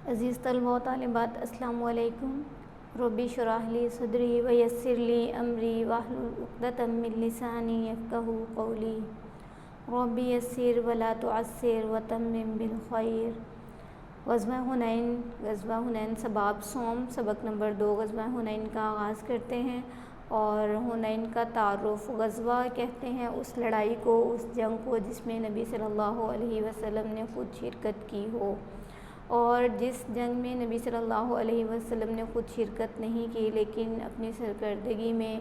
عزیز طلباء و طالبات، السلام علیکم۔ ربی اشرح لی صدری ویسر لی امری واحلل عقدۃ من لسانی یفقہوا قولی۔ ربی یسر ولا تعسر وتمم بالخیر۔ غزوہ حنین سباب صوم، سبق نمبر 2 غزوہ حنین کا آغاز کرتے ہیں۔ اور حنین کا تعارف، غزوہ کہتے ہیں اس لڑائی کو، اس جنگ کو جس میں نبی صلی اللہ علیہ وسلم نے خود شرکت کی ہو، اور جس جنگ میں نبی صلی اللہ علیہ وسلم نے خود شرکت نہیں کی لیکن اپنی سرکردگی میں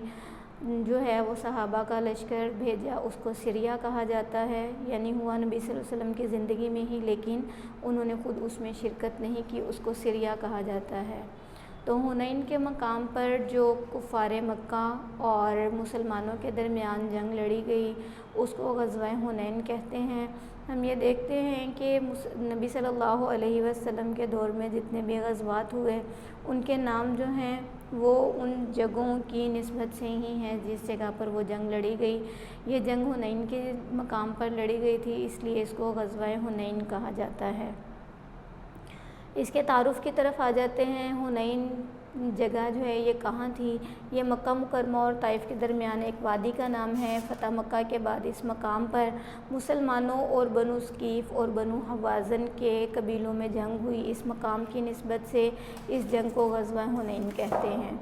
جو ہے وہ صحابہ کا لشکر بھیجا، اس کو سریہ کہا جاتا ہے۔ یعنی ہوا نبی صلی اللہ علیہ وسلم کی زندگی میں ہی لیکن انہوں نے خود اس میں شرکت نہیں کی، اس کو سریہ کہا جاتا ہے۔ تو حنین کے مقام پر جو کفار مکہ اور مسلمانوں کے درمیان جنگ لڑی گئی اس کو غزوہ حنین کہتے ہیں۔ ہم یہ دیکھتے ہیں کہ نبی صلی اللہ علیہ وسلم کے دور میں جتنے بھی غزوات ہوئے ان کے نام جو ہیں وہ ان جگہوں کی نسبت سے ہی ہیں جس جگہ پر وہ جنگ لڑی گئی۔ یہ جنگ حنین کے مقام پر لڑی گئی تھی، اس لیے اس کو غزوہ حنین کہا جاتا ہے۔ اس کے تعارف کی طرف آ جاتے ہیں۔ حنین جگہ جو ہے یہ کہاں تھی؟ یہ مکہ مکرمہ اور طائف کے درمیان ایک وادی کا نام ہے۔ فتح مکہ کے بعد اس مقام پر مسلمانوں اور بنو ثقیف اور بنو حوازن کے قبیلوں میں جنگ ہوئی۔ اس مقام کی نسبت سے اس جنگ کو غزوہ حنین کہتے ہیں۔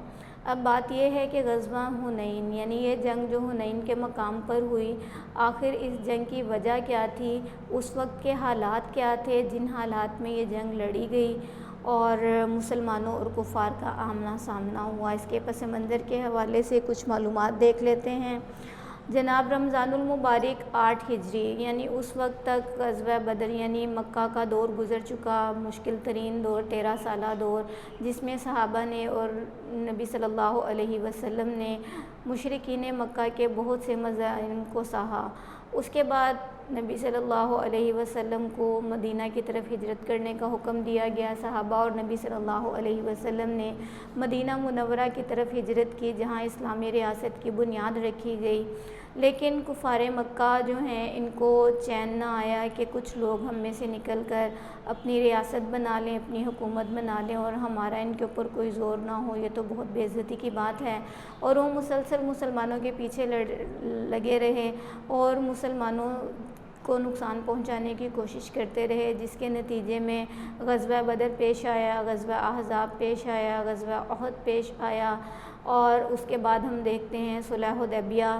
اب بات یہ ہے کہ غزوہ حنین یعنی یہ جنگ جو حنین کے مقام پر ہوئی، آخر اس جنگ کی وجہ کیا تھی، اس وقت کے حالات کیا تھے جن حالات میں یہ جنگ لڑی گئی اور مسلمانوں اور کفار کا آمنا سامنا ہوا۔ اس کے پس منظر کے حوالے سے کچھ معلومات دیکھ لیتے ہیں۔ جناب رمضان المبارک 8 ہجری یعنی اس وقت تک غزوہ بدر یعنی مکہ کا دور گزر چکا، مشکل ترین دور، 13 سالہ دور، جس میں صحابہ نے اور نبی صلی اللہ علیہ وسلم نے مشرکین مکہ کے بہت سے مظالم کو سہا۔ اس کے بعد نبی صلی اللہ علیہ وسلم کو مدینہ کی طرف ہجرت کرنے کا حکم دیا گیا۔ صحابہ اور نبی صلی اللہ علیہ وسلم نے مدینہ منورہ کی طرف ہجرت کی جہاں اسلامی ریاست کی بنیاد رکھی گئی، لیکن کفار مکہ جو ہیں ان کو چین نہ آیا کہ کچھ لوگ ہم میں سے نکل کر اپنی ریاست بنا لیں، اپنی حکومت بنا لیں اور ہمارا ان کے اوپر کوئی زور نہ ہو، یہ تو بہت بے عزتی کی بات ہے۔ اور وہ مسلسل مسلمانوں کے پیچھے لگے رہے اور مسلمانوں کو نقصان پہنچانے کی کوشش کرتے رہے، جس کے نتیجے میں غزوہ بدر پیش آیا، غزوہ احزاب پیش آیا، غزوہ احد پیش آیا، اور اس کے بعد ہم دیکھتے ہیں صلح حدیبیہ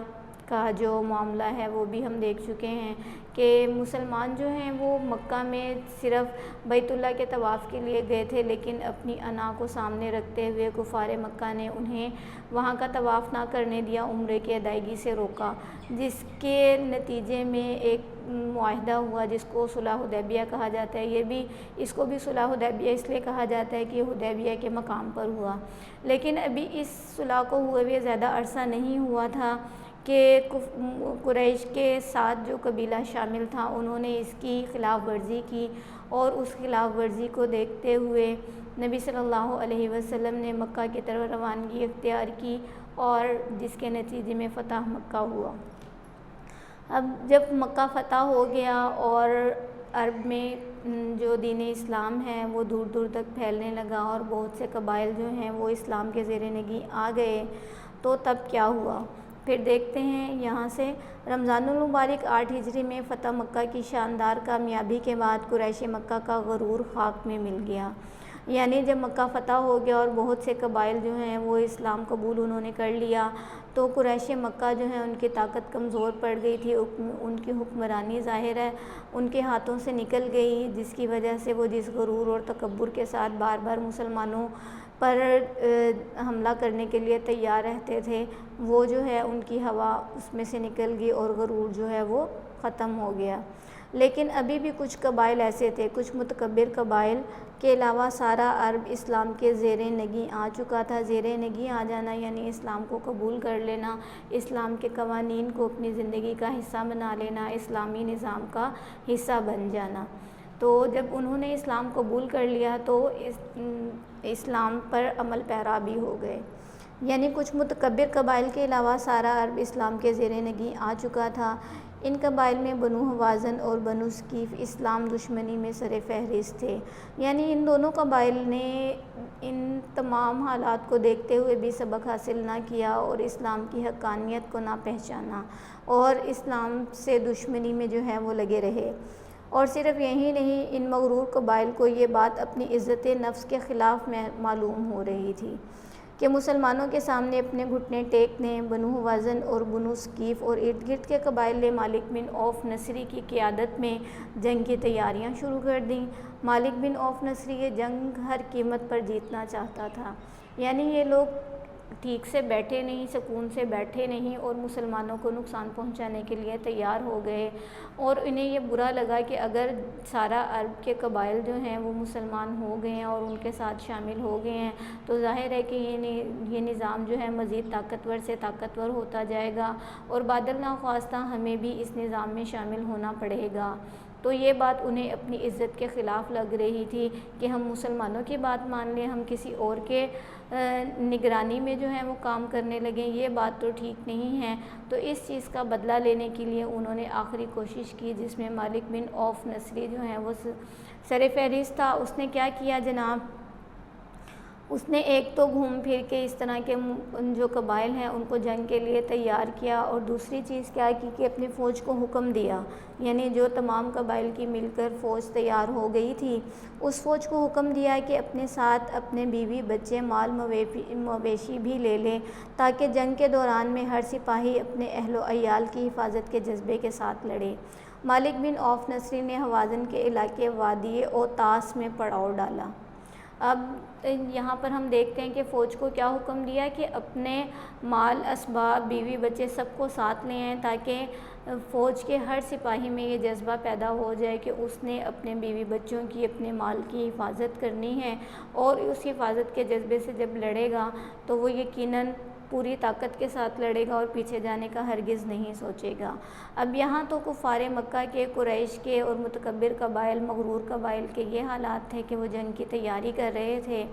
کا جو معاملہ ہے وہ بھی ہم دیکھ چکے ہیں کہ مسلمان جو ہیں وہ مکہ میں صرف بیت اللہ کے طواف کے لیے گئے تھے، لیکن اپنی انا کو سامنے رکھتے ہوئے کفار مکہ نے انہیں وہاں کا طواف نہ کرنے دیا، عمرے کی ادائیگی سے روکا، جس کے نتیجے میں ایک معاہدہ ہوا جس کو صلح حدیبیہ کہا جاتا ہے۔ اس کو بھی صلح حدیبیہ اس لیے کہا جاتا ہے کہ یہ حدیبیہ کے مقام پر ہوا، لیکن ابھی اس صلح کو ہوئے ہوئے زیادہ عرصہ نہیں ہوا تھا کہ قریش کے ساتھ جو قبیلہ شامل تھا انہوں نے اس کی خلاف ورزی کی، اور اس خلاف ورزی کو دیکھتے ہوئے نبی صلی اللہ علیہ وسلم نے مکہ کی طرف روانگی اختیار کی، اور جس کے نتیجے میں فتح مکہ ہوا۔ اب جب مکہ فتح ہو گیا اور عرب میں جو دین اسلام ہے وہ دور دور تک پھیلنے لگا اور بہت سے قبائل جو ہیں وہ اسلام کے زیر نگیں آ گئے، تو تب کیا ہوا پھر دیکھتے ہیں یہاں سے۔ رمضان المبارک 8 ہجری میں فتح مکہ کی شاندار کامیابی کے بعد قریش مکہ کا غرور خاک میں مل گیا۔ یعنی جب مکہ فتح ہو گیا اور بہت سے قبائل جو ہیں وہ اسلام قبول انہوں نے کر لیا، تو قریش مکہ جو ہیں ان کی طاقت کمزور پڑ گئی تھی، ان کی حکمرانی ظاہر ہے ان کے ہاتھوں سے نکل گئی، جس کی وجہ سے وہ جس غرور اور تکبر کے ساتھ بار بار مسلمانوں پر حملہ کرنے کے لیے تیار رہتے تھے، وہ جو ہے ان کی ہوا اس میں سے نکل گئی اور غرور جو ہے وہ ختم ہو گیا۔ لیکن ابھی بھی کچھ قبائل ایسے تھے، کچھ متکبر قبائل کے علاوہ سارا عرب اسلام کے زیر نگیں آ چکا تھا۔ زیر نگیں آ جانا یعنی اسلام کو قبول کر لینا، اسلام کے قوانین کو اپنی زندگی کا حصہ بنا لینا، اسلامی نظام کا حصہ بن جانا۔ تو جب انہوں نے اسلام قبول کر لیا تو اسلام پر عمل پیرا بھی ہو گئے، یعنی کچھ متکبر قبائل کے علاوہ سارا عرب اسلام کے زیر نگیں آ چکا تھا۔ ان قبائل میں بنو ہوازن اور بنو ثقیف اسلام دشمنی میں سر فہرست تھے، یعنی ان دونوں قبائل نے ان تمام حالات کو دیکھتے ہوئے بھی سبق حاصل نہ کیا اور اسلام کی حقانیت کو نہ پہچانا اور اسلام سے دشمنی میں جو ہے وہ لگے رہے۔ اور صرف یہی نہیں، ان مغرور قبائل کو یہ بات اپنی عزت نفس کے خلاف معلوم ہو رہی تھی کہ مسلمانوں کے سامنے اپنے گھٹنے ٹیکنے۔ بنو ہوازن اور بنو ثقیف اور ارد گرد کے قبائل نے مالک بن عوف نصری کی قیادت میں جنگ کی تیاریاں شروع کر دیں۔ مالک بن عوف نصری یہ جنگ ہر قیمت پر جیتنا چاہتا تھا، یعنی یہ لوگ ٹھیک سے بیٹھے نہیں، سکون سے بیٹھے نہیں اور مسلمانوں کو نقصان پہنچانے کے لیے تیار ہو گئے، اور انہیں یہ برا لگا کہ اگر سارا عرب کے قبائل جو ہیں وہ مسلمان ہو گئے ہیں اور ان کے ساتھ شامل ہو گئے ہیں تو ظاہر ہے کہ یہ نظام جو ہے مزید طاقتور سے طاقتور ہوتا جائے گا اور بعد ناخواستہ ہمیں بھی اس نظام میں شامل ہونا پڑے گا۔ تو یہ بات انہیں اپنی عزت کے خلاف لگ رہی تھی کہ ہم مسلمانوں کی بات مان لیں، ہم کسی اور کے نگرانی میں جو ہے وہ کام کرنے لگیں، یہ بات تو ٹھیک نہیں ہے۔ تو اس چیز کا بدلہ لینے کے لیے انہوں نے آخری کوشش کی، جس میں مالک بن عوف نصری جو ہیں وہ سر فہرست تھا۔ اس نے کیا کیا جناب، اس نے ایک تو گھوم پھر کے اس طرح کے جو قبائل ہیں ان کو جنگ کے لیے تیار کیا، اور دوسری چیز کیا کی کہ اپنی فوج کو حکم دیا، یعنی جو تمام قبائل کی مل کر فوج تیار ہو گئی تھی اس فوج کو حکم دیا کہ اپنے ساتھ اپنے بیوی بچے مال مویشی بھی لے لے، تاکہ جنگ کے دوران میں ہر سپاہی اپنے اہل و عیال کی حفاظت کے جذبے کے ساتھ لڑے۔ مالک بن عوف نصری نے ہوازن کے علاقے وادی اوتاس میں پڑاؤ ڈالا۔ اب یہاں پر ہم دیکھتے ہیں کہ فوج کو کیا حکم دیا کہ اپنے مال اسباب بیوی بچے سب کو ساتھ لے آئیں، تاکہ فوج کے ہر سپاہی میں یہ جذبہ پیدا ہو جائے کہ اس نے اپنے بیوی بچوں کی اپنے مال کی حفاظت کرنی ہے، اور اس حفاظت کے جذبے سے جب لڑے گا تو وہ یقیناً پوری طاقت کے ساتھ لڑے گا اور پیچھے جانے کا ہرگز نہیں سوچے گا۔ اب یہاں تو کفار مکہ کے، قریش کے اور متکبر قبائل، مغرور قبائل کے یہ حالات تھے کہ وہ جنگ کی تیاری کر رہے تھے۔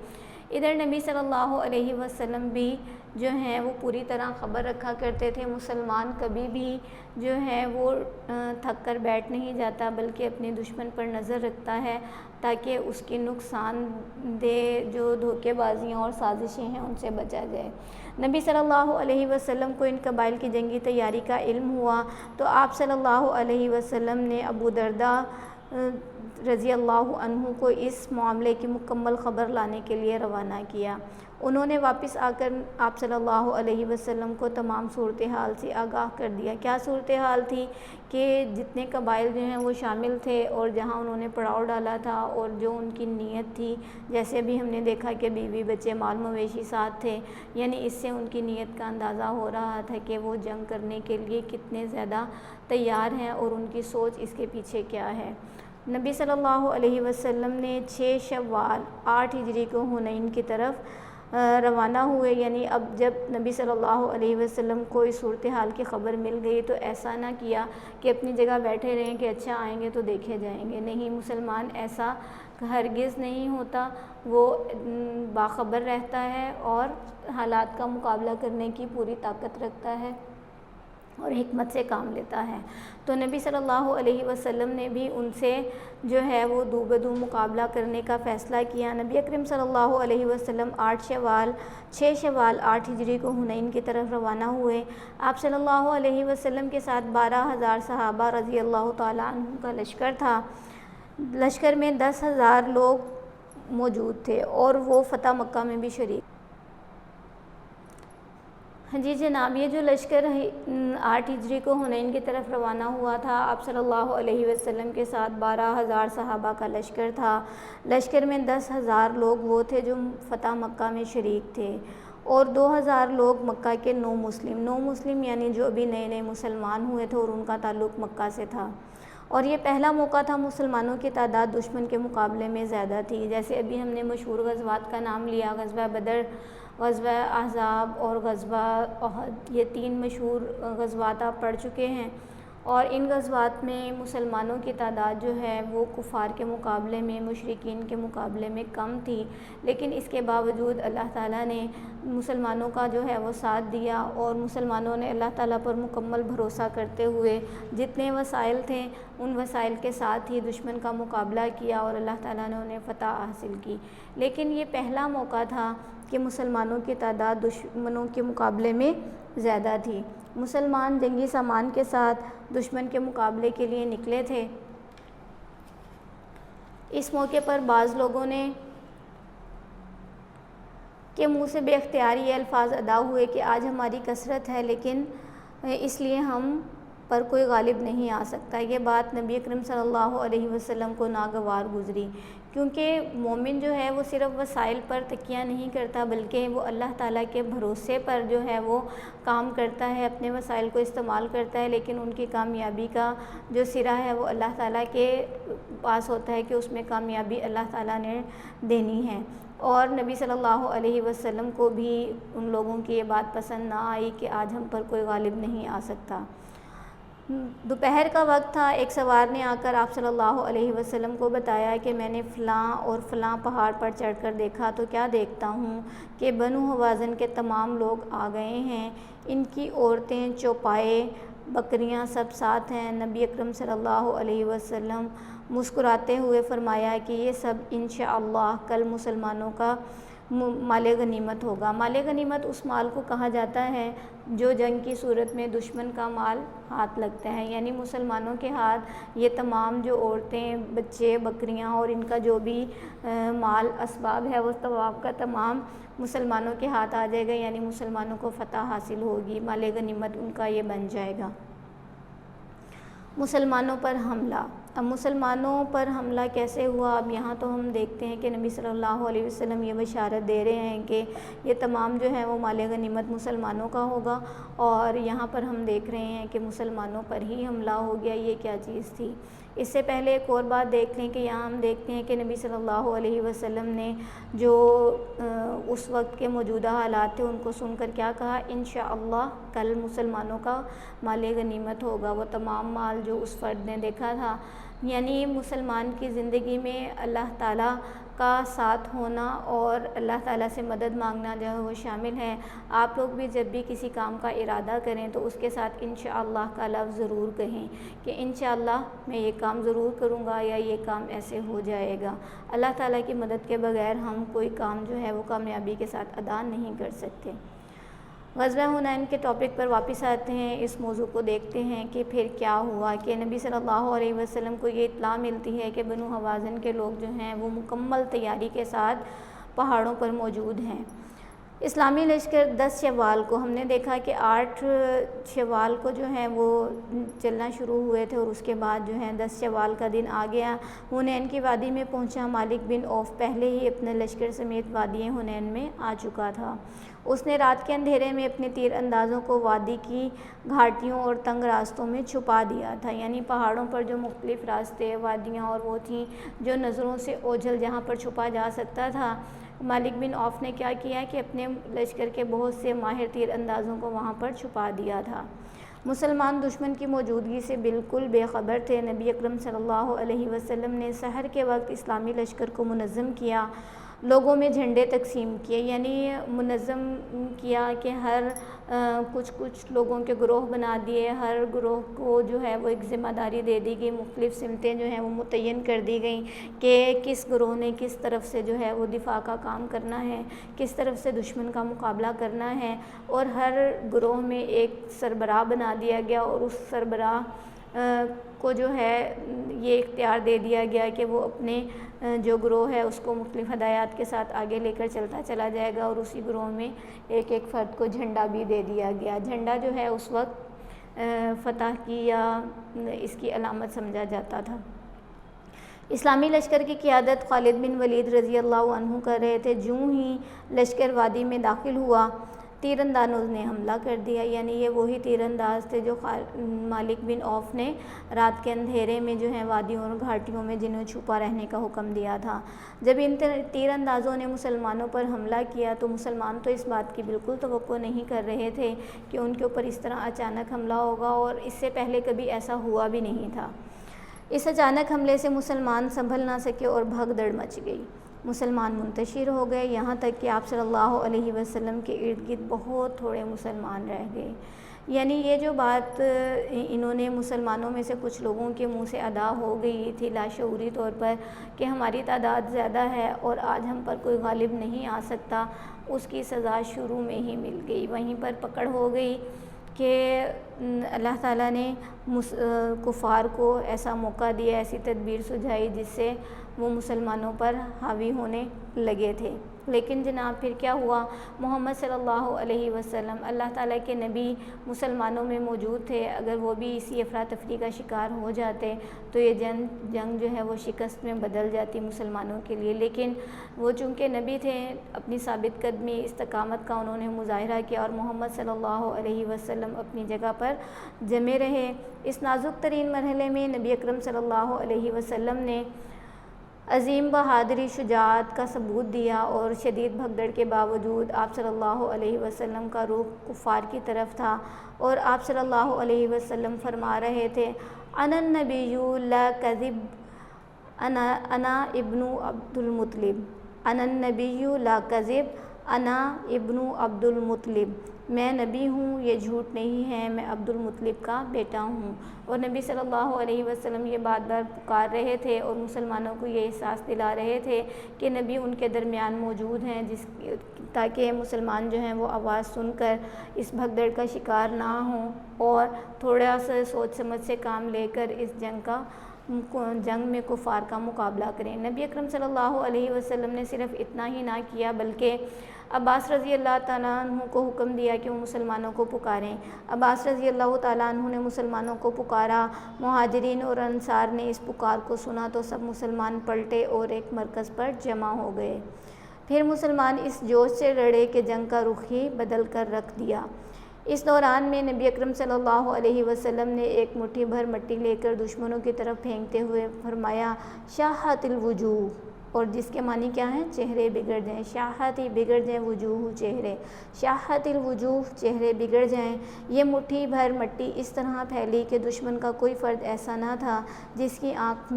ادھر نبی صلی اللہ علیہ وسلم بھی جو ہیں وہ پوری طرح خبر رکھا کرتے تھے۔ مسلمان کبھی بھی جو ہے وہ تھک کر بیٹھ نہیں جاتا، بلکہ اپنے دشمن پر نظر رکھتا ہے تاکہ اس کی نقصان دہ جو دھوکے بازیاں اور سازشیں ہیں ان سے بچا جائے۔ نبی صلی اللہ علیہ وسلم کو ان قبائل کی جنگی تیاری کا علم ہوا تو آپ صلی اللہ علیہ وسلم نے ابو درداء رضی اللہ عنہ کو اس معاملے کی مکمل خبر لانے کے لیے روانہ کیا۔ انہوں نے واپس آ کر آپ صلی اللہ علیہ وسلم کو تمام صورتحال سے آگاہ کر دیا۔ کیا صورتحال تھی کہ جتنے قبائل جو ہیں وہ شامل تھے اور جہاں انہوں نے پڑاؤ ڈالا تھا اور جو ان کی نیت تھی، جیسے ابھی ہم نے دیکھا کہ بیوی بچے مال مویشی ساتھ تھے، یعنی اس سے ان کی نیت کا اندازہ ہو رہا تھا کہ وہ جنگ کرنے کے لیے کتنے زیادہ تیار ہیں اور ان کی سوچ اس کے پیچھے کیا ہے۔ نبی صلی اللہ علیہ وسلم نے 6 شوال 8 ہجری کو حنین کی طرف روانہ ہوئے، یعنی اب جب نبی صلی اللہ علیہ وسلم کو اس صورتحال کی خبر مل گئی تو ایسا نہ کیا کہ اپنی جگہ بیٹھے رہیں کہ اچھا آئیں گے تو دیکھے جائیں گے، نہیں، مسلمان ایسا ہرگز نہیں ہوتا، وہ باخبر رہتا ہے اور حالات کا مقابلہ کرنے کی پوری طاقت رکھتا ہے اور حکمت سے کام لیتا ہے۔ تو نبی صلی اللہ علیہ وسلم نے بھی ان سے جو ہے وہ دو بدو مقابلہ کرنے کا فیصلہ کیا۔ نبی اکرم صلی اللہ علیہ وسلم 6 شوال 8 ہجری کو حنین کی طرف روانہ ہوئے۔ آپ صلی اللہ علیہ وسلم کے ساتھ 12,000 صحابہ رضی اللہ تعالیٰ عنہ کا لشکر تھا۔ لشکر میں 10,000 لوگ موجود تھے اور وہ فتح مکہ میں بھی شریک۔ جی جناب، یہ جو لشکر 8 ہجری کو حنین کی طرف روانہ ہوا تھا، آپ صلی اللہ علیہ وسلم کے ساتھ 12,000 صحابہ کا لشکر تھا۔ لشکر میں 10,000 لوگ وہ تھے جو فتح مکہ میں شریک تھے اور 2,000 لوگ مکہ کے نو مسلم یعنی جو ابھی نئے مسلمان ہوئے تھے اور ان کا تعلق مکہ سے تھا، اور یہ پہلا موقع تھا۔ مسلمانوں کی تعداد دشمن کے مقابلے میں زیادہ تھی، جیسے ابھی ہم نے مشہور غزوات کا نام لیا، غزوہ بدر، غزوہ احزاب اور غزوہ احد، یہ 3 مشہور غزوات آپ پڑھ چکے ہیں۔ اور ان غزوات میں مسلمانوں کی تعداد جو ہے وہ کفار کے مقابلے میں، مشرکین کے مقابلے میں کم تھی، لیکن اس کے باوجود اللہ تعالیٰ نے مسلمانوں کا جو ہے وہ ساتھ دیا، اور مسلمانوں نے اللہ تعالیٰ پر مکمل بھروسہ کرتے ہوئے جتنے وسائل تھے ان وسائل کے ساتھ ہی دشمن کا مقابلہ کیا، اور اللہ تعالیٰ نے انہیں فتح حاصل کی۔ لیکن یہ پہلا موقع تھا کہ مسلمانوں کی تعداد دشمنوں کے مقابلے میں زیادہ تھی۔ مسلمان جنگی سامان کے ساتھ دشمن کے مقابلے کے لیے نکلے تھے۔ اس موقع پر بعض لوگوں نے کے منہ سے بے اختیار یہ الفاظ ادا ہوئے کہ آج ہماری کثرت ہے لیکن اس لیے ہم پر کوئی غالب نہیں آ سکتا۔ یہ بات نبی اکرم صلی اللہ علیہ وسلم کو ناگوار گزری، کیونکہ مومن جو ہے وہ صرف وسائل پر تکیہ نہیں کرتا بلکہ وہ اللہ تعالیٰ کے بھروسے پر جو ہے وہ کام کرتا ہے، اپنے وسائل کو استعمال کرتا ہے، لیکن ان کی کامیابی کا جو سرا ہے وہ اللہ تعالیٰ کے پاس ہوتا ہے کہ اس میں کامیابی اللہ تعالیٰ نے دینی ہے۔ اور نبی صلی اللہ علیہ وسلم کو بھی ان لوگوں کی یہ بات پسند نہ آئی کہ آج ہم پر کوئی غالب نہیں آ سکتا۔ دوپہر کا وقت تھا، ایک سوار نے آ کر آپ صلی اللہ علیہ وسلم کو بتایا کہ میں نے فلاں اور فلاں پہاڑ پر چڑھ کر دیکھا تو کیا دیکھتا ہوں کہ بنو حوازن کے تمام لوگ آ گئے ہیں، ان کی عورتیں، چوپائے، بکریاں سب ساتھ ہیں۔ نبی اکرم صلی اللہ علیہ وسلم مسکراتے ہوئے فرمایا کہ یہ سب انشاءاللہ کل مسلمانوں کا مال غنیمت ہوگا۔ مال غنیمت اس مال کو کہا جاتا ہے جو جنگ کی صورت میں دشمن کا مال ہاتھ لگتا ہے، یعنی مسلمانوں کے ہاتھ یہ تمام جو عورتیں، بچے، بکریاں اور ان کا جو بھی مال اسباب ہے وہ ثواب کا تمام مسلمانوں کے ہاتھ آ جائے گا، یعنی مسلمانوں کو فتح حاصل ہوگی، مال غنیمت ان کا یہ بن جائے گا۔ مسلمانوں پر حملہ۔ اب مسلمانوں پر حملہ کیسے ہوا؟ اب یہاں تو ہم دیکھتے ہیں کہ نبی صلی اللہ علیہ وسلم یہ بشارت دے رہے ہیں کہ یہ تمام جو ہے وہ مال غنیمت مسلمانوں کا ہوگا، اور یہاں پر ہم دیکھ رہے ہیں کہ مسلمانوں پر ہی حملہ ہو گیا۔ یہ کیا چیز تھی؟ اس سے پہلے ایک اور بات دیکھ لیں کہ یہاں ہم دیکھتے ہیں کہ نبی صلی اللہ علیہ وسلم نے جو اس وقت کے موجودہ حالات تھے ان کو سن کر کیا کہا؟ انشاءاللہ کل مسلمانوں کا مال غنیمت ہوگا۔ وہ تمام مال جو اس فرد نے دیکھا تھا، یعنی مسلمان کی زندگی میں اللہ تعالیٰ کا ساتھ ہونا اور اللہ تعالیٰ سے مدد مانگنا جو ہے وہ شامل ہے۔ آپ لوگ بھی جب بھی کسی کام کا ارادہ کریں تو اس کے ساتھ انشاءاللہ کا لفظ ضرور کہیں کہ انشاءاللہ میں یہ کام ضرور کروں گا یا یہ کام ایسے ہو جائے گا۔ اللہ تعالیٰ کی مدد کے بغیر ہم کوئی کام جو ہے وہ کامیابی کے ساتھ ادا نہیں کر سکتے۔ غزوہ حنین کے ٹاپک پر واپس آتے ہیں، اس موضوع کو دیکھتے ہیں کہ پھر کیا ہوا کہ نبی صلی اللہ علیہ وسلم کو یہ اطلاع ملتی ہے کہ بنو حوازن کے لوگ جو ہیں وہ مکمل تیاری کے ساتھ پہاڑوں پر موجود ہیں۔ اسلامی لشکر 10 شوال کو، ہم نے دیکھا کہ 8 شوال کو جو ہے وہ چلنا شروع ہوئے تھے، اور اس کے بعد جو ہے 10 شوال کا دن آ گیا۔ حنین کی وادی میں پہنچا۔ مالک بن عوف پہلے ہی اپنے لشکر سمیت وادی حنین میں آ چکا تھا۔ اس نے رات کے اندھیرے میں اپنے تیر اندازوں کو وادی کی گھاٹیوں اور تنگ راستوں میں چھپا دیا تھا، یعنی پہاڑوں پر جو مختلف راستے، وادیاں اور وہ تھیں جو نظروں سے اوجھل جہاں پر چھپا جا سکتا تھا، مالک بن عوف نے کیا کیا کہ اپنے لشکر کے بہت سے ماہر تیر اندازوں کو وہاں پر چھپا دیا تھا۔ مسلمان دشمن کی موجودگی سے بالکل بے خبر تھے۔ نبی اکرم صلی اللہ علیہ وسلم نے سحر کے وقت اسلامی لشکر کو منظم کیا، لوگوں میں جھنڈے تقسیم کیے، یعنی منظم کیا کہ ہر کچھ لوگوں کے گروہ بنا دیے، ہر گروہ کو جو ہے وہ ایک ذمہ داری دے دی گئی، مختلف سمتیں جو ہیں وہ متعین کر دی گئیں کہ کس گروہ نے کس طرف سے جو ہے وہ دفاع کا کام کرنا ہے، کس طرف سے دشمن کا مقابلہ کرنا ہے، اور ہر گروہ میں ایک سربراہ بنا دیا گیا، اور اس سربراہ کو جو ہے یہ اختیار دے دیا گیا کہ وہ اپنے جو گروہ ہے اس کو مختلف ہدایات کے ساتھ آگے لے کر چلتا چلا جائے گا، اور اسی گروہ میں ایک ایک فرد کو جھنڈا بھی دے دیا گیا۔ جھنڈا جو ہے اس وقت فتح کی یا اس کی علامت سمجھا جاتا تھا۔ اسلامی لشکر کی قیادت خالد بن ولید رضی اللہ عنہ کر رہے تھے۔ جوں ہی لشکر وادی میں داخل ہوا، تیر اندازوں نے حملہ کر دیا، یعنی یہ وہی تیر انداز تھے جو مالک بن عوف نے رات کے اندھیرے میں جو ہیں وادیوں اور گھاٹیوں میں جنہیں چھپا رہنے کا حکم دیا تھا۔ جب ان تیر اندازوں نے مسلمانوں پر حملہ کیا تو مسلمان تو اس بات کی بالکل توقع نہیں کر رہے تھے کہ ان کے اوپر اس طرح اچانک حملہ ہوگا، اور اس سے پہلے کبھی ایسا ہوا بھی نہیں تھا۔ اس اچانک حملے سے مسلمان سنبھل نہ سکے اور بھگدڑ مچ گئی۔ مسلمان منتشر ہو گئے، یہاں تک کہ آپ صلی اللہ علیہ وسلم کے ارد گرد بہت تھوڑے مسلمان رہ گئے۔ یعنی یہ جو بات انہوں نے مسلمانوں میں سے کچھ لوگوں کے منہ سے ادا ہو گئی تھی لاشعوری طور پر کہ ہماری تعداد زیادہ ہے اور آج ہم پر کوئی غالب نہیں آ سکتا، اس کی سزا شروع میں ہی مل گئی، وہیں پر پکڑ ہو گئی کہ اللہ تعالیٰ نے کفار کو ایسا موقع دیا، ایسی تدبیر سجھائی جس سے وہ مسلمانوں پر حاوی ہونے لگے تھے۔ لیکن جناب پھر کیا ہوا؟ محمد صلی اللہ علیہ وسلم اللہ تعالیٰ کے نبی مسلمانوں میں موجود تھے، اگر وہ بھی اسی افراتفری کا شکار ہو جاتے تو یہ جنگ جو ہے وہ شکست میں بدل جاتی مسلمانوں کے لیے، لیکن وہ چونکہ نبی تھے، اپنی ثابت قدمی استقامت کا انہوں نے مظاہرہ کیا اور محمد صلی اللہ علیہ وسلم اپنی جگہ پر جمے رہے۔ اس نازک ترین مرحلے میں نبی اکرم صلی اللہ علیہ وسلم نے عظیم بہادری شجاعت کا ثبوت دیا، اور شدید بھگدڑ کے باوجود آپ صلی اللہ علیہ وسلم کا رخ کفار کی طرف تھا، اور آپ صلی اللہ علیہ وسلم فرما رہے تھے انا النبی لا کذب انا ابن عبد المطلب، انا النبی لا کذب انا ابن عبد المطلب، میں نبی ہوں، یہ جھوٹ نہیں ہے، میں عبد المطلب کا بیٹا ہوں۔ اور نبی صلی اللہ علیہ وسلم یہ بات بار پکار رہے تھے اور مسلمانوں کو یہ احساس دلا رہے تھے کہ نبی ان کے درمیان موجود ہیں، تاکہ مسلمان جو ہیں وہ آواز سن کر اس بھگدڑ کا شکار نہ ہوں اور تھوڑا سا سوچ سمجھ سے کام لے کر اس جنگ میں کفار کا مقابلہ کریں۔ نبی اکرم صلی اللہ علیہ وسلم نے صرف اتنا ہی نہ کیا بلکہ عباس رضی اللہ تعالیٰ عنہ کو حکم دیا کہ وہ مسلمانوں کو پکاریں۔ عباس رضی اللہ تعالیٰ عنہ نے مسلمانوں کو پکارا، مہاجرین اور انصار نے اس پکار کو سنا تو سب مسلمان پلٹے اور ایک مرکز پر جمع ہو گئے۔ پھر مسلمان اس جوش سے لڑے کہ جنگ کا رخ ہی بدل کر رکھ دیا۔ اس دوران میں نبی اکرم صلی اللہ علیہ وسلم نے ایک مٹھی بھر مٹی لے کر دشمنوں کی طرف پھینکتے ہوئے فرمایا شاہت الوجوہ، اور جس کے معنی کیا ہیں؟ چہرے بگڑ جائیں، شاہت ہی بگڑ جائیں، وجوہ چہرے، شاہت الوجوہ چہرے بگڑ جائیں۔ یہ مٹھی بھر مٹی اس طرح پھیلی کہ دشمن کا کوئی فرد ایسا نہ تھا جس کی آنکھ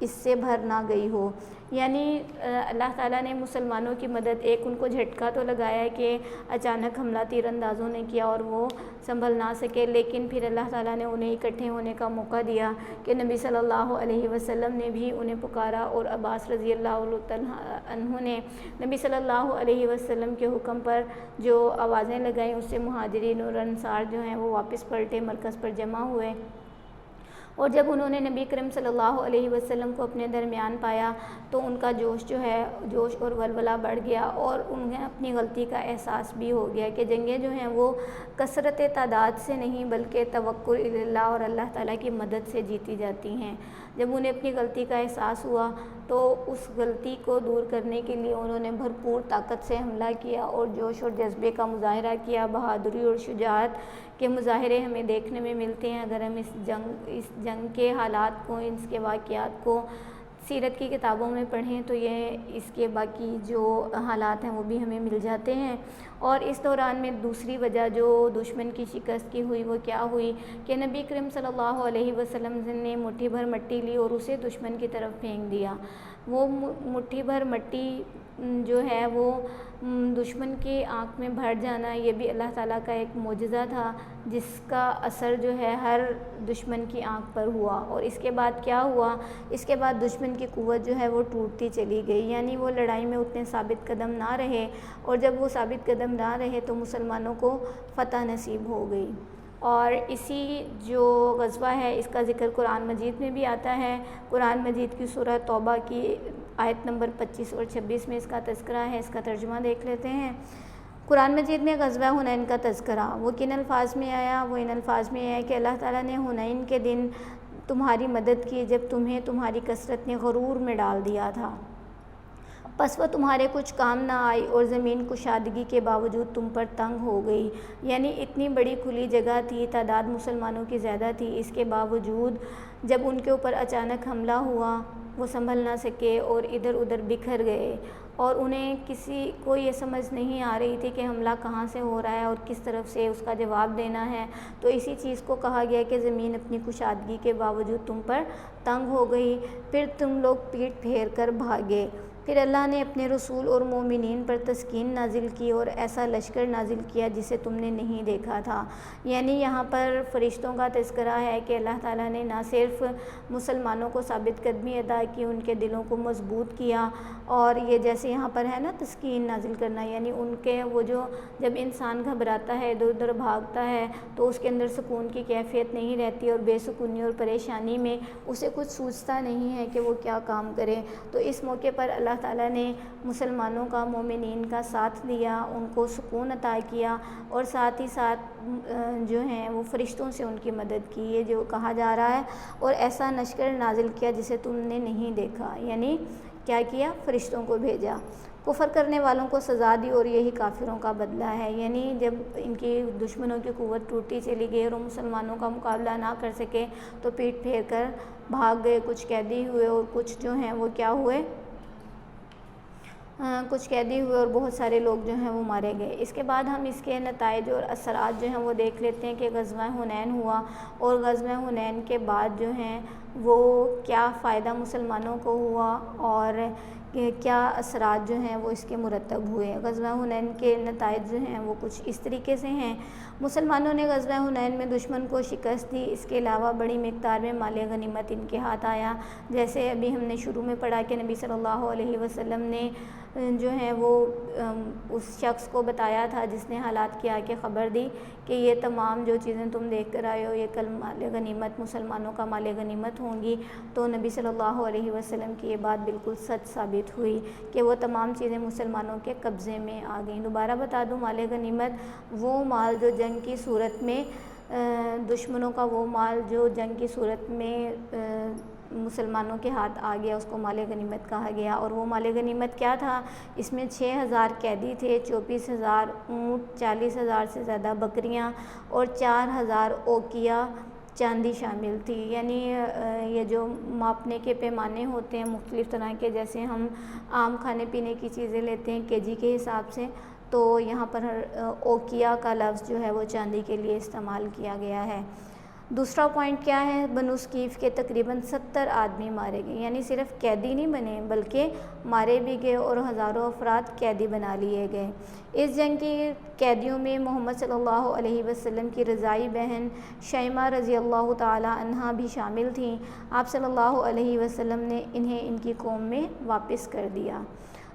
اس سے بھر نہ گئی ہو۔ یعنی اللہ تعالیٰ نے مسلمانوں کی مدد، ایک ان کو جھٹکا تو لگایا کہ اچانک حملہ تیر اندازوں نے کیا اور وہ سنبھل نہ سکے، لیکن پھر اللہ تعالیٰ نے انہیں اکٹھے ہونے کا موقع دیا کہ نبی صلی اللہ علیہ وسلم نے بھی انہیں پکارا، اور عباس رضی اللہ عنہ نے نبی صلی اللہ علیہ وسلم کے حکم پر جو آوازیں لگائیں، اس سے مہاجرین اور انصار جو ہیں وہ واپس پلٹے، مرکز پر جمع ہوئے، اور جب انہوں نے نبی کریم صلی اللہ علیہ وسلم کو اپنے درمیان پایا تو ان کا جوش اور ولولہ بڑھ گیا، اور انہیں اپنی غلطی کا احساس بھی ہو گیا کہ جنگیں جو ہیں وہ کثرت تعداد سے نہیں بلکہ توکل الی اللہ اور اللہ تعالیٰ کی مدد سے جیتی جاتی ہیں۔ جب انہیں اپنی غلطی کا احساس ہوا تو اس غلطی کو دور کرنے کے لیے انہوں نے بھرپور طاقت سے حملہ کیا اور جوش اور جذبے کا مظاہرہ کیا۔ بہادری اور شجاعت کے مظاہرے ہمیں دیکھنے میں ملتے ہیں اگر ہم اس جنگ کے حالات کو، اس کے واقعات کو سیرت کی کتابوں میں پڑھیں تو یہ اس کے باقی جو حالات ہیں وہ بھی ہمیں مل جاتے ہیں۔ اور اس دوران میں دوسری وجہ جو دشمن کی شکست کی ہوئی وہ کیا ہوئی کہ نبی کریم صلی اللہ علیہ وسلم نے مٹھی بھر مٹی لی اور اسے دشمن کی طرف پھینک دیا۔ وہ مٹھی بھر مٹی جو ہے وہ دشمن کی آنکھ میں بھر جانا، یہ بھی اللہ تعالیٰ کا ایک معجزہ تھا جس کا اثر جو ہے ہر دشمن کی آنکھ پر ہوا۔ اور اس کے بعد کیا ہوا؟ اس کے بعد دشمن کی قوت جو ہے وہ ٹوٹتی چلی گئی، یعنی وہ لڑائی میں اتنے ثابت قدم نہ رہے، اور جب وہ ثابت قدم نہ رہے تو مسلمانوں کو فتح نصیب ہو گئی۔ اور اسی جو غزوہ ہے اس کا ذکر قرآن مجید میں بھی آتا ہے۔ قرآن مجید کی سورہ توبہ کی آیت نمبر 25 اور 26 میں اس کا تذکرہ ہے، اس کا ترجمہ دیکھ لیتے ہیں۔ قرآن مجید میں غزوہ حنین کا تذکرہ وہ کن الفاظ میں آیا؟ وہ ان الفاظ میں آیا کہ اللہ تعالیٰ نے حنین کے دن تمہاری مدد کی جب تمہیں تمہاری کثرت نے غرور میں ڈال دیا تھا۔ پس وہ تمہارے کچھ کام نہ آئی اور زمین کشادگی کے باوجود تم پر تنگ ہو گئی۔ یعنی اتنی بڑی کھلی جگہ تھی، تعداد مسلمانوں کی زیادہ تھی، اس کے باوجود جب ان کے اوپر اچانک حملہ ہوا وہ سنبھل نہ سکے اور ادھر ادھر بکھر گئے، اور انہیں کسی کو یہ سمجھ نہیں آ رہی تھی کہ حملہ کہاں سے ہو رہا ہے اور کس طرف سے اس کا جواب دینا ہے۔ تو اسی چیز کو کہا گیا کہ زمین اپنی کشادگی کے باوجود تم پر تنگ ہو گئی، پھر تم لوگ پیٹ پھیر کر بھاگے۔ پھر اللہ نے اپنے رسول اور مومنین پر تسکین نازل کی اور ایسا لشکر نازل کیا جسے تم نے نہیں دیکھا تھا۔ یعنی یہاں پر فرشتوں کا تذکرہ ہے کہ اللہ تعالیٰ نے نہ صرف مسلمانوں کو ثابت قدمی عطا کی، ان کے دلوں کو مضبوط کیا، اور یہ جیسے یہاں پر ہے نا تسکین نازل کرنا، یعنی ان کے وہ جو جب انسان گھبراتا ہے ادھر ادھر بھاگتا ہے تو اس کے اندر سکون کی کیفیت نہیں رہتی، اور بے سکونی اور پریشانی میں اسے کچھ سوچتا نہیں ہے کہ وہ کیا کام کرے۔ تو اس موقع پر اللہ تعالیٰ نے مسلمانوں کا، مومنین کا ساتھ دیا، ان کو سکون عطا کیا، اور ساتھ ہی ساتھ جو ہیں وہ فرشتوں سے ان کی مدد کی، یہ جو کہا جا رہا ہے، اور ایسا لشکر نازل کیا جسے تم نے نہیں دیکھا۔ یعنی کیا کیا؟ فرشتوں کو بھیجا۔ کفر کرنے والوں کو سزا دی اور یہی کافروں کا بدلہ ہے۔ یعنی جب ان کی دشمنوں کی قوت ٹوٹتی چلی گئی اور وہ مسلمانوں کا مقابلہ نہ کر سکے تو پیٹ پھیر کر بھاگ گئے، کچھ قیدی ہوئے اور کچھ جو ہیں وہ کیا ہوئے، کچھ قیدی ہوئے اور بہت سارے لوگ جو ہیں وہ مارے گئے۔ اس کے بعد ہم اس کے نتائج اور اثرات جو ہیں وہ دیکھ لیتے ہیں کہ غزوہ حنین ہوا، اور غزوہ حنین کے بعد جو ہیں وہ کیا فائدہ مسلمانوں کو ہوا اور کیا اثرات جو ہیں وہ اس کے مرتب ہوئے۔ غزوہ حنین کے نتائج جو ہیں وہ کچھ اس طریقے سے ہیں۔ مسلمانوں نے غزوہ حنین میں دشمن کو شکست دی، اس کے علاوہ بڑی مقدار میں مال غنیمت ان کے ہاتھ آیا، جیسے ابھی ہم نے شروع میں پڑھا کہ نبی صلی اللہ علیہ وسلم نے جو ہے وہ اس شخص کو بتایا تھا جس نے حالات کی آ کے خبر دی کہ یہ تمام جو چیزیں تم دیکھ کر آئے ہو یہ کل مال غنیمت، مسلمانوں کا مال غنیمت ہوں گی۔ تو نبی صلی اللہ علیہ وسلم کی یہ بات بالکل سچ ثابت ہوئی کہ وہ تمام چیزیں مسلمانوں کے قبضے میں آ گئیں۔ دوبارہ بتا دوں، مال غنیمت وہ مال جو جنگ کی صورت میں دشمنوں کا وہ مال جو جنگ کی صورت میں مسلمانوں کے ہاتھ آ گیا، اس کو مال غنیمت کہا گیا۔ اور وہ مال غنیمت کیا تھا؟ اس میں 6000 قیدی تھے، 24,000 اونٹ، 40,000 سے زیادہ بکریاں اور 4000 اوقیہ چاندی شامل تھی۔ یعنی یہ جو ماپنے کے پیمانے ہوتے ہیں مختلف طرح کے، جیسے ہم عام کھانے پینے کی چیزیں لیتے ہیں کے جی کے حساب سے، تو یہاں پر اوقیہ کا لفظ جو ہے وہ چاندی کے لیے استعمال کیا گیا ہے۔ دوسرا پوائنٹ کیا ہے؟ بنو ثقیف کے تقریباً 70 آدمی مارے گئے، یعنی صرف قیدی نہیں بنے بلکہ مارے بھی گئے اور ہزاروں افراد قیدی بنا لیے گئے۔ اس جنگ کے قیدیوں میں محمد صلی اللہ علیہ وسلم کی رضائی بہن شیمہ رضی اللہ تعالی عنہا بھی شامل تھیں۔ آپ صلی اللہ علیہ وسلم نے انہیں ان کی قوم میں واپس کر دیا۔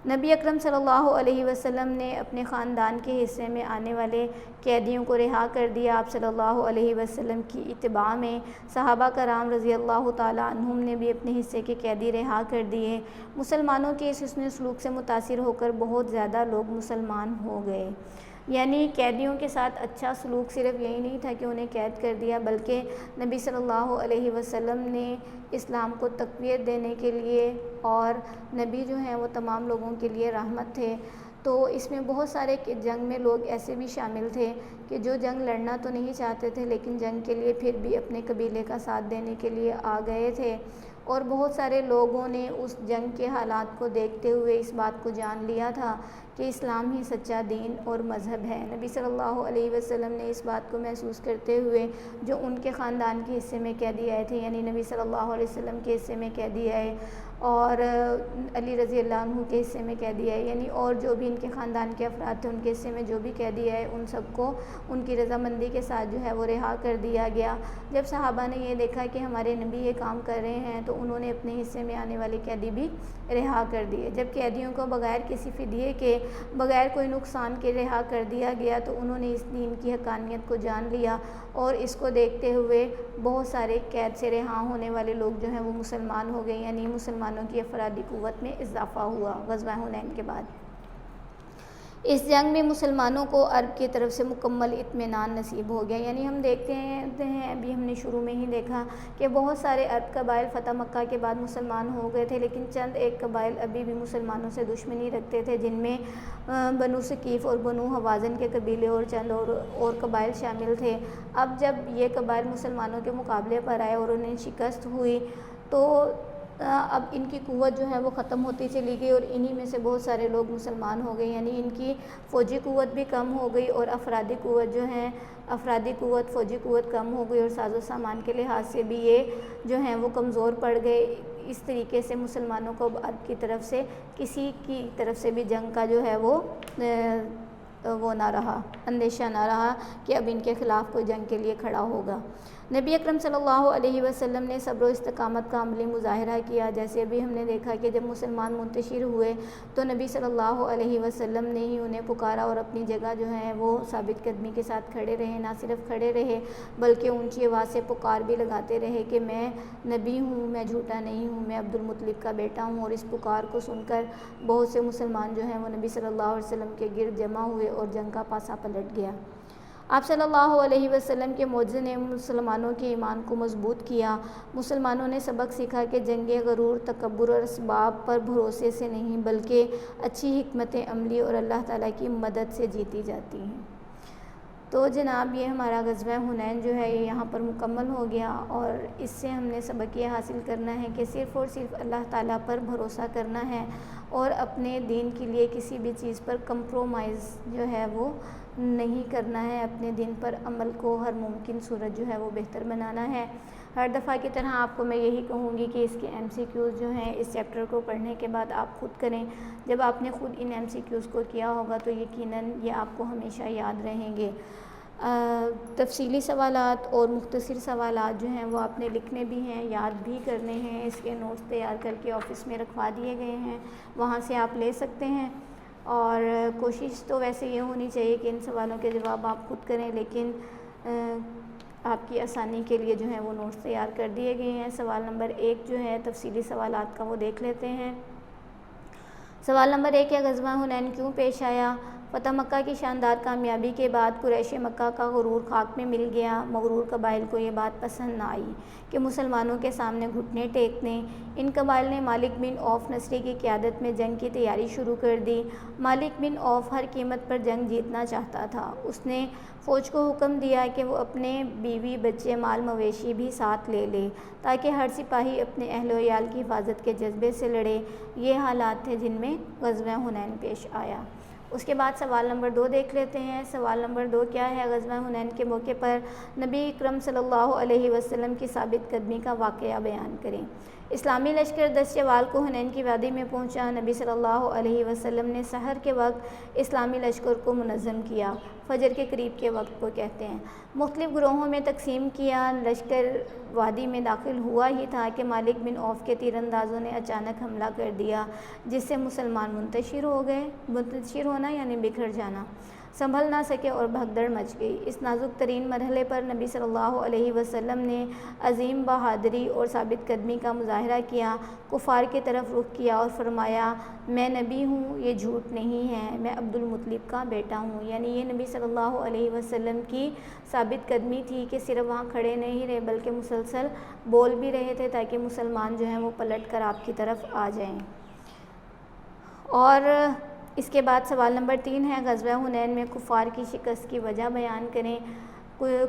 نبی اکرم صلی اللہ علیہ وسلم نے اپنے خاندان کے حصے میں آنے والے قیدیوں کو رہا کر دیا۔ آپ صلی اللہ علیہ وسلم کی اتباع میں صحابہ کرام رضی اللہ تعالی عنہم نے بھی اپنے حصے کے قیدی رہا کر دیے۔ مسلمانوں کے اس حسن سلوک سے متاثر ہو کر بہت زیادہ لوگ مسلمان ہو گئے۔ یعنی قیدیوں کے ساتھ اچھا سلوک صرف یہی نہیں تھا کہ انہیں قید کر دیا، بلکہ نبی صلی اللہ علیہ وسلم نے اسلام کو تقویت دینے کے لیے، اور نبی جو ہیں وہ تمام لوگوں کے لیے رحمت تھے، تو اس میں بہت سارے جنگ میں لوگ ایسے بھی شامل تھے کہ جو جنگ لڑنا تو نہیں چاہتے تھے لیکن جنگ کے لیے پھر بھی اپنے قبیلے کا ساتھ دینے کے لیے آ گئے تھے، اور بہت سارے لوگوں نے اس جنگ کے حالات کو دیکھتے ہوئے اس بات کو جان لیا تھا کہ اسلام ہی سچا دین اور مذہب ہے۔ نبی صلی اللہ علیہ وسلم نے اس بات کو محسوس کرتے ہوئے جو ان کے خاندان کے حصے میں قیدی آئے تھے، یعنی نبی صلی اللہ علیہ وسلم کے حصے میں قیدی آئے اور علی رضی اللہ عنہ کے حصے میں قیدی آئے، یعنی اور جو بھی ان کے خاندان کے افراد تھے ان کے حصے میں جو بھی قیدی آئے ان سب کو ان کی رضامندی کے ساتھ جو ہے وہ رہا کر دیا گیا۔ جب صحابہ نے یہ دیکھا کہ ہمارے نبی یہ کام کر رہے ہیں تو انہوں نے اپنے حصے میں آنے والے قیدی بھی رہا کر دیے۔ جب قیدیوں کو بغیر کسی فدیے کے، بغیر کوئی نقصان کے رہا کر دیا گیا تو انہوں نے اس دین کی حقانیت کو جان لیا، اور اس کو دیکھتے ہوئے بہت سارے قید سے رہا ہونے والے لوگ جو ہیں وہ مسلمان ہو گئے، یعنی مسلمانوں کی افرادی قوت میں اضافہ ہوا غزوہ حنین کے بعد۔ اس جنگ میں مسلمانوں کو عرب کی طرف سے مکمل اطمینان نصیب ہو گیا۔ یعنی ہم دیکھتے ہیں ابھی ہم نے شروع میں ہی دیکھا کہ بہت سارے عرب قبائل فتح مکہ کے بعد مسلمان ہو گئے تھے، لیکن چند ایک قبائل ابھی بھی مسلمانوں سے دشمنی رکھتے تھے، جن میں بنو ثقیف اور بنو حوازن کے قبیلے اور چند اور قبائل شامل تھے۔ اب جب یہ قبائل مسلمانوں کے مقابلے پر آئے اور انہیں شکست ہوئی تو اب ان کی قوت جو ہے وہ ختم ہوتی چلی گئی اور انہی میں سے بہت سارے لوگ مسلمان ہو گئے، یعنی ان کی فوجی قوت بھی کم ہو گئی اور افرادی قوت فوجی قوت کم ہو گئی اور ساز و سامان کے لحاظ سے بھی یہ جو ہیں وہ کمزور پڑ گئے۔ اس طریقے سے مسلمانوں کو عرب کی طرف سے کسی کی طرف سے بھی جنگ کا جو ہے وہ نہ رہا، اندیشہ نہ رہا کہ اب ان کے خلاف کوئی جنگ کے لیے کھڑا ہوگا۔ نبی اکرم صلی اللہ علیہ وسلم نے صبر و استقامت کا عملی مظاہرہ کیا۔ جیسے ابھی ہم نے دیکھا کہ جب مسلمان منتشر ہوئے تو نبی صلی اللہ علیہ وسلم نے ہی انہیں پکارا اور اپنی جگہ جو ہے وہ ثابت قدمی کے ساتھ کھڑے رہے، نہ صرف کھڑے رہے بلکہ اونچی آواز سے پکار بھی لگاتے رہے کہ میں نبی ہوں، میں جھوٹا نہیں ہوں، میں عبد المطلب کا بیٹا ہوں۔ اور اس پکار کو سن کر بہت سے مسلمان جو ہیں وہ نبی صلی اللہ علیہ وسلم کے گرد جمع ہوئے اور جنگ کا پاسا پلٹ گیا۔ آپ صلی اللہ علیہ وسلم کے معجزے نے مسلمانوں کے ایمان کو مضبوط کیا۔ مسلمانوں نے سبق سیکھا کہ جنگیں غرور، تکبر اور اسباب پر بھروسے سے نہیں بلکہ اچھی حکمت عملی اور اللہ تعالیٰ کی مدد سے جیتی جاتی ہیں۔ تو جناب یہ ہمارا غزوہ حنین جو ہے یہ یہاں پر مکمل ہو گیا، اور اس سے ہم نے سبق یہ حاصل کرنا ہے کہ صرف اور صرف اللہ تعالیٰ پر بھروسہ کرنا ہے اور اپنے دین کے لیے کسی بھی چیز پر کمپرومائز جو ہے وہ نہیں کرنا ہے، اپنے دین پر عمل کو ہر ممکن صورت جو ہے وہ بہتر بنانا ہے۔ ہر دفعہ کی طرح آپ کو میں یہی کہوں گی کہ اس کے MCQs جو ہیں اس چیپٹر کو پڑھنے کے بعد آپ خود کریں۔ جب آپ نے خود ان MCQs کو کیا ہوگا تو یقیناً یہ آپ کو ہمیشہ یاد رہیں گے۔ تفصیلی سوالات اور مختصر سوالات جو ہیں وہ آپ نے لکھنے بھی ہیں، یاد بھی کرنے ہیں۔ اس کے نوٹس تیار کر کے آفس میں رکھوا دیے گئے ہیں، وہاں سے آپ لے سکتے ہیں۔ اور کوشش تو ویسے یہ ہونی چاہیے کہ ان سوالوں کے جواب آپ خود کریں، لیکن آپ کی آسانی کے لیے جو ہے وہ نوٹس تیار کر دیے گئے ہیں۔ سوال نمبر 1 جو ہے تفصیلی سوالات کا وہ دیکھ لیتے ہیں۔ سوال نمبر 1 ہے غزوہ حنین کیوں پیش آیا؟ فتح مکہ کی شاندار کامیابی کے بعد قریش مکہ کا غرور خاک میں مل گیا۔ مغرور قبائل کو یہ بات پسند نہ آئی کہ مسلمانوں کے سامنے گھٹنے ٹیک دیں۔ ان قبائل نے مالک بن عوف نصری کی قیادت میں جنگ کی تیاری شروع کر دی۔ مالک بن عوف ہر قیمت پر جنگ جیتنا چاہتا تھا۔ اس نے فوج کو حکم دیا کہ وہ اپنے بیوی بچے مال مویشی بھی ساتھ لے لے تاکہ ہر سپاہی اپنے اہل و عیال کی حفاظت کے جذبے سے لڑے۔ یہ حالات تھے جن میں غزوہ حنین پیش آیا۔ اس کے بعد سوال نمبر 2 دیکھ لیتے ہیں۔ سوال نمبر 2 کیا ہے؟ غزوہ حنین کے موقع پر نبی اکرم صلی اللہ علیہ وسلم کی ثابت قدمی کا واقعہ بیان کریں۔ اسلامی لشکر 10 شوال کو حنین کی وادی میں پہنچا۔ نبی صلی اللہ علیہ وسلم نے سحر کے وقت اسلامی لشکر کو منظم کیا۔ فجر کے قریب کے وقت کو کہتے ہیں۔ مختلف گروہوں میں تقسیم کیا۔ لشکر وادی میں داخل ہوا ہی تھا کہ مالک بن عوف کے تیر اندازوں نے اچانک حملہ کر دیا، جس سے مسلمان منتشر ہو گئے۔ منتشر ہونا یعنی بکھر جانا، سنبھل نہ سکے اور بھگدڑ مچ گئی۔ اس نازک ترین مرحلے پر نبی صلی اللہ علیہ وسلم نے عظیم بہادری اور ثابت قدمی کا مظاہرہ کیا، کفار کی طرف رخ کیا اور فرمایا میں نبی ہوں، یہ جھوٹ نہیں ہے، میں عبد المطلب کا بیٹا ہوں۔ یعنی یہ نبی صلی اللہ علیہ وسلم کی ثابت قدمی تھی کہ صرف وہاں کھڑے نہیں رہے بلکہ مسلسل بول بھی رہے تھے تاکہ مسلمان جو ہیں وہ پلٹ کر آپ کی طرف آ جائیں۔ اور اس کے بعد سوال نمبر 3 ہے غزوہ حنین میں کفار کی شکست کی وجہ بیان کریں۔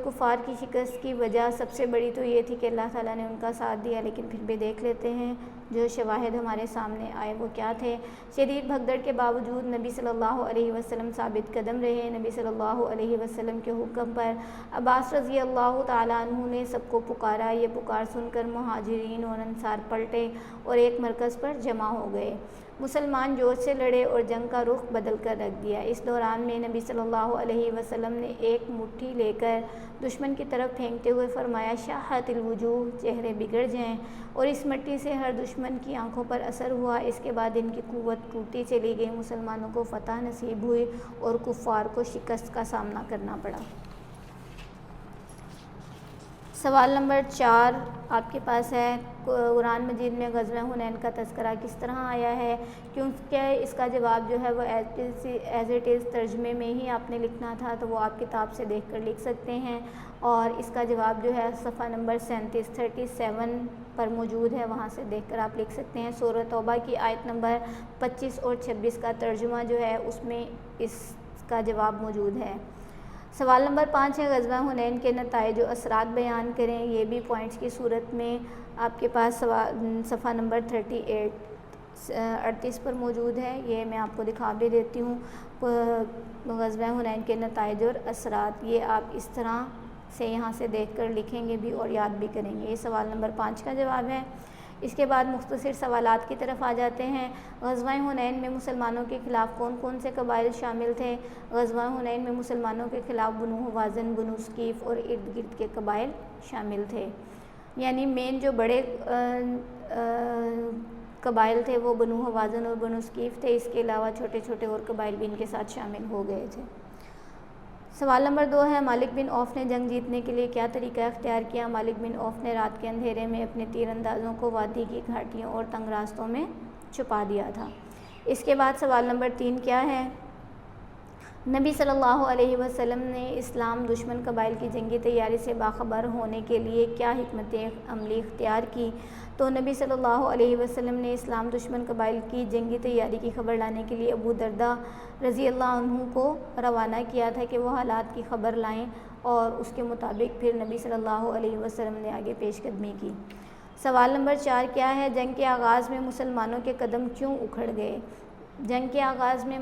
کفار کی شکست کی وجہ سب سے بڑی تو یہ تھی کہ اللہ تعالیٰ نے ان کا ساتھ دیا، لیکن پھر بھی دیکھ لیتے ہیں جو شواہد ہمارے سامنے آئے وہ کیا تھے۔ شدید بھگدڑ کے باوجود نبی صلی اللہ علیہ وسلم ثابت قدم رہے۔ نبی صلی اللہ علیہ وسلم کے حکم پر عباس رضی اللہ تعالیٰ عنہ نے سب کو پکارا۔ یہ پکار سن کر مہاجرین اور انصار پلٹے اور ایک مرکز پر جمع ہو گئے۔ مسلمان جوش سے لڑے اور جنگ کا رخ بدل کر رکھ دیا۔ اس دوران میں نبی صلی اللہ علیہ وسلم نے ایک مٹھی لے کر دشمن کی طرف پھینکتے ہوئے فرمایا شاہت الوجوہ، چہرے بگڑ جائیں، اور اس مٹی سے ہر دشمن کی آنکھوں پر اثر ہوا۔ اس کے بعد ان کی قوت ٹوٹتی چلی گئی، مسلمانوں کو فتح نصیب ہوئی اور کفار کو شکست کا سامنا کرنا پڑا۔ سوال نمبر 4 آپ کے پاس ہے، قرآن مجید میں غزوہ حنین کا تذکرہ کس طرح آیا ہے؟ کیونکہ اس کا جواب جو ہے وہ ایز اٹ از ترجمے میں ہی آپ نے لکھنا تھا، تو وہ آپ کتاب سے دیکھ کر لکھ سکتے ہیں، اور اس کا جواب جو ہے صفحہ نمبر 37 پر موجود ہے، وہاں سے دیکھ کر آپ لکھ سکتے ہیں۔ سورہ توبہ کی آیت نمبر 25 اور 26 کا ترجمہ جو ہے اس میں اس کا جواب موجود ہے۔ سوال نمبر 5 ہے، غزوہ حنین کے نتائج و اثرات بیان کریں۔ یہ بھی پوائنٹس کی صورت میں آپ کے پاس صفحہ نمبر 38 پر موجود ہے، یہ میں آپ کو دکھا بھی دیتی ہوں۔ غزوہ حنین کے نتائج اور اثرات، یہ آپ اس طرح سے یہاں سے دیکھ کر لکھیں گے بھی اور یاد بھی کریں گے۔ یہ سوال نمبر 5 کا جواب ہے۔ اس کے بعد مختصر سوالات کی طرف آ جاتے ہیں۔ غزوہ حنین میں مسلمانوں کے خلاف کون کون سے قبائل شامل تھے؟ غزوہ حنین میں مسلمانوں کے خلاف بنو حوازن، بنو ثقیف اور ارد گرد کے قبائل شامل تھے، یعنی مین جو بڑے قبائل تھے وہ بنو حوازن اور بنو ثقیف تھے، اس کے علاوہ چھوٹے چھوٹے اور قبائل بھی ان کے ساتھ شامل ہو گئے تھے۔ سوال نمبر 2 ہے، مالک بن عوف نے جنگ جیتنے کے لیے کیا طریقہ اختیار کیا؟ مالک بن عوف نے رات کے اندھیرے میں اپنے تیر اندازوں کو وادی کی گھاٹیوں اور تنگ راستوں میں چھپا دیا تھا۔ اس کے بعد سوال نمبر 3 کیا ہے؟ نبی صلی اللہ علیہ وسلم نے اسلام دشمن قبائل کی جنگی تیاری سے باخبر ہونے کے لیے کیا حکمت عملی اختیار کی؟ تو نبی صلی اللہ علیہ وسلم نے اسلام دشمن قبائل کی جنگی تیاری کی خبر لانے کے لیے ابو درداء رضی اللہ عنہ کو روانہ کیا تھا کہ وہ حالات کی خبر لائیں، اور اس کے مطابق پھر نبی صلی اللہ علیہ وسلم نے آگے پیش قدمی کی۔ سوال نمبر 4 کیا ہے؟ جنگ کے آغاز میں مسلمانوں کے قدم کیوں اکھڑ گئے؟ جنگ کے آغاز میں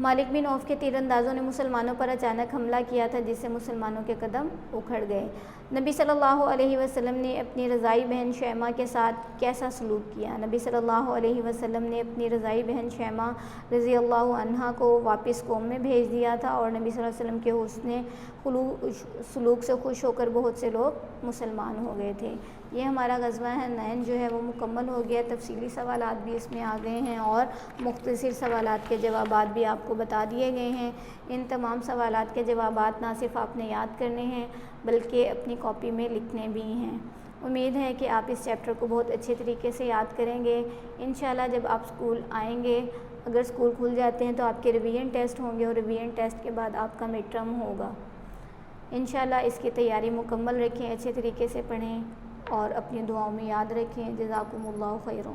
مالک بن عوف کے تیر اندازوں نے مسلمانوں پر اچانک حملہ کیا تھا، جس سے مسلمانوں کے قدم اکھڑ گئے۔ نبی صلی اللہ علیہ وسلم نے اپنی رضائی بہن شیمہ کے ساتھ کیسا سلوک کیا؟ نبی صلی اللہ علیہ وسلم نے اپنی رضائی بہن شیمہ رضی اللہ عنہا کو واپس قوم میں بھیج دیا تھا، اور نبی صلی اللہ علیہ وسلم کے حسن سلوک سے خوش ہو کر بہت سے لوگ مسلمان ہو گئے تھے۔ یہ ہمارا غزوہ حنین جو ہے وہ مکمل ہو گیا۔ تفصیلی سوالات بھی اس میں آ گئے ہیں اور مختصر سوالات کے جوابات بھی آپ کو بتا دیے گئے ہیں۔ ان تمام سوالات کے جوابات نہ صرف آپ نے یاد کرنے ہیں بلکہ اپنی کاپی میں لکھنے بھی ہیں۔ امید ہے کہ آپ اس چیپٹر کو بہت اچھے طریقے سے یاد کریں گے۔ انشاءاللہ جب آپ اسکول آئیں گے، اگر اسکول کھل جاتے ہیں تو آپ کے ریویژن ٹیسٹ ہوں گے، اور ریویژن ٹیسٹ کے بعد آپ کا مڈ ٹرم ہوگا۔ انشاءاللہ اس کی تیاری مکمل رکھیں، اچھے طریقے سے پڑھیں اور اپنی دعاؤں میں یاد رکھیں۔ جزاکم اللہ خیرا۔